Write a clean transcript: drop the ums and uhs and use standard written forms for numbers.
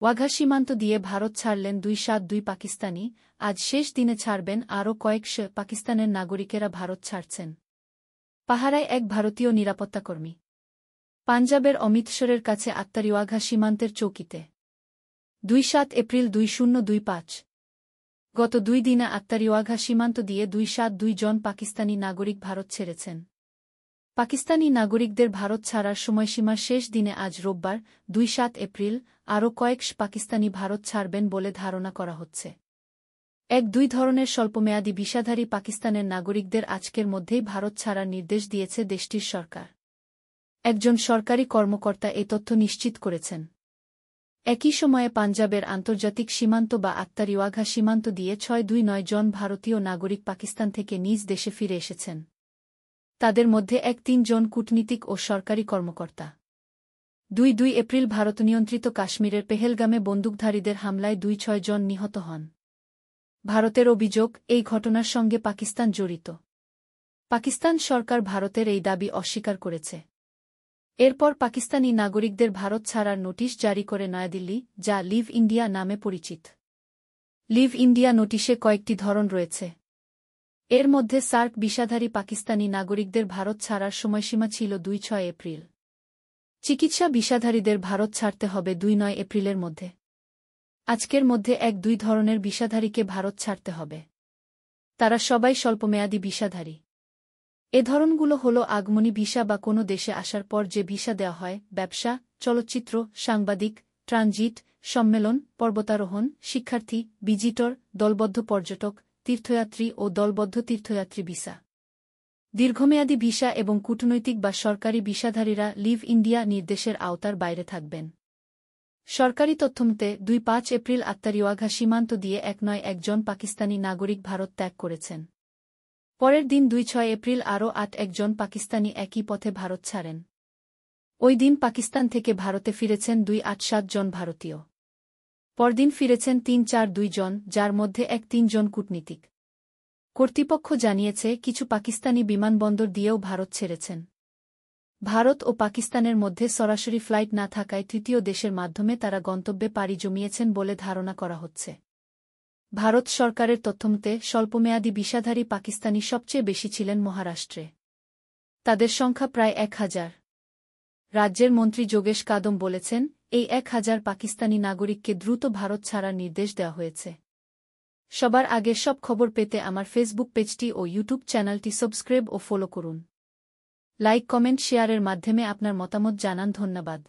ওয়াঘা সীমান্ত দিয়ে ভারত ছাড়লেন ২৭২ পাকিস্তানি, আজ শেষ দিনে ছাড়বেন আরও কয়েকশ পাকিস্তানের নাগরিকেরা ভারত ছাড়ছেন। পাহারায় এক ভারতীয় নিরাপত্তাকর্মী। পাঞ্জাবের অমৃতসরের কাছে আত্তারি ওয়াঘা সীমান্তের চৌকিতে ২৭ এপ্রিল ২০২৫। গত ২ দিনে আত্তারি ওয়াঘা সীমান্ত দিয়ে ২৭২ জন পাকিস্তানি নাগরিক ভারত ছেড়েছেন। পাকিস্তানি নাগরিকদের ভারত ছাড়ার সময়সীমার শেষ দিনে আজ রোববার ২৭ এপ্রিল আরও কয়েকশ পাকিস্তানি ভারত ছাড়বেন বলে ধারণা করা হচ্ছে। দুই ধরনের স্বল্পমেয়াদী ভিসাধারী পাকিস্তানের নাগরিকদের আজকের মধ্যেই ভারত ছাড়ার নির্দেশ দিয়েছে দেশটির সরকার। একজন সরকারি কর্মকর্তা এ তথ্য নিশ্চিত করেছেন। একই সময়ে পাঞ্জাবের আন্তর্জাতিক সীমান্ত বা আত্তারি ওয়াঘা সীমান্ত দিয়ে ৬২৯ জন ভারতীয় নাগরিক পাকিস্তান থেকে নিজ দেশে ফিরে এসেছেন। তাদের মধ্যে ৩ জন কূটনীতিক ও সরকারি কর্মকর্তা। ২ এপ্রিল ভারত নিয়ন্ত্রিত কাশ্মীরের পেহেলগামে বন্দুকধারীদের হামলায় ৬ জন নিহত হন। ভারতের অভিযোগ, এই ঘটনার সঙ্গে পাকিস্তান জড়িত। পাকিস্তান সরকার ভারতের এই দাবি অস্বীকার করেছে। এরপর পাকিস্তানি নাগরিকদের ভারত ছাড়ার নোটিশ জারি করে নয়াদিল্লি, যা লিভ ইন্ডিয়া নামে পরিচিত। লিভ ইন্ডিয়া নোটিশে কয়েকটি ধরন রয়েছে। এর মধ্যে সার্ক ভিসাধারী পাকিস্তানি নাগরিকদের ভারত ছাড়ার সময়সীমা ছিল ২৬ এপ্রিল। চিকিৎসা ভিসাধারীদের ভারত ছাড়তে হবে ২৯ এপ্রিলের মধ্যে। আজকের মধ্যে দুই ধরনের ভিসাধারীকে ভারত ছাড়তে হবে। তারা সবাই স্বল্পমেয়াদী ভিসাধারী। এ ধরনগুলো হল আগমনী ভিসা বা কোনো দেশে আসার পর যে ভিসা দেওয়া হয়, ব্যবসা, চলচ্চিত্র, সাংবাদিক, ট্রানজিট, সম্মেলন, পর্বতারোহণ, শিক্ষার্থী, ভিজিটর, দলবদ্ধ পর্যটক, তীর্থযাত্রী ও দলবদ্ধ তীর্থযাত্রী ভিসা। দীর্ঘমেয়াদী ভিসা এবং কূটনৈতিক বা সরকারি ভিসাধারীরা লিভ ইন্ডিয়া নির্দেশের আওতার বাইরে থাকবেন। সরকারি তথ্যমতে ২৫ এপ্রিল আত্তারি ওয়াঘা সীমান্ত দিয়ে ১৯ জন পাকিস্তানি নাগরিক ভারত ত্যাগ করেছেন। পরের দিন ২৬ এপ্রিল আরও ৮ জন পাকিস্তানি একই পথে ভারত ছাড়েন। ওই দিন পাকিস্তান থেকে ভারতে ফিরেছেন ২৮৭ জন ভারতীয়। পরদিন ফিরেছেন ৩৪২ জন, যার মধ্যে ৩ জন কূটনীতিক। কর্তৃপক্ষ জানিয়েছে কিছু পাকিস্তানি বিমানবন্দর দিয়েও ভারত ছেড়েছেন। ভারত ও পাকিস্তানের মধ্যে সরাসরি ফ্লাইট না থাকায় তৃতীয় দেশের মাধ্যমে তারা গন্তব্যে পাড়ি জমিয়েছেন বলে ধারণা করা হচ্ছে। ভারত সরকারের তথ্যমতে স্বল্পমেয়াদী ভিসাধারী পাকিস্তানি সবচেয়ে বেশি ছিলেন মহারাষ্ট্রে। তাদের সংখ্যা প্রায় ১,০০০। রাজ্যের মন্ত্রী যোগেশ কাদম বলেছেন, এই ১,০০০ পাকিস্তানি নাগরিককে দ্রুত ভারত ছাড়ার নির্দেশ দেওয়া হয়েছে। সবার আগে সব খবর পেতে আমার ফেসবুক পেজটি ও ইউটিউব চ্যানেলটি সাবস্ক্রাইব ও ফলো করুন। লাইক, কমেন্ট, শেয়ারের মাধ্যমে আপনার মতামত জানান। ধন্যবাদ।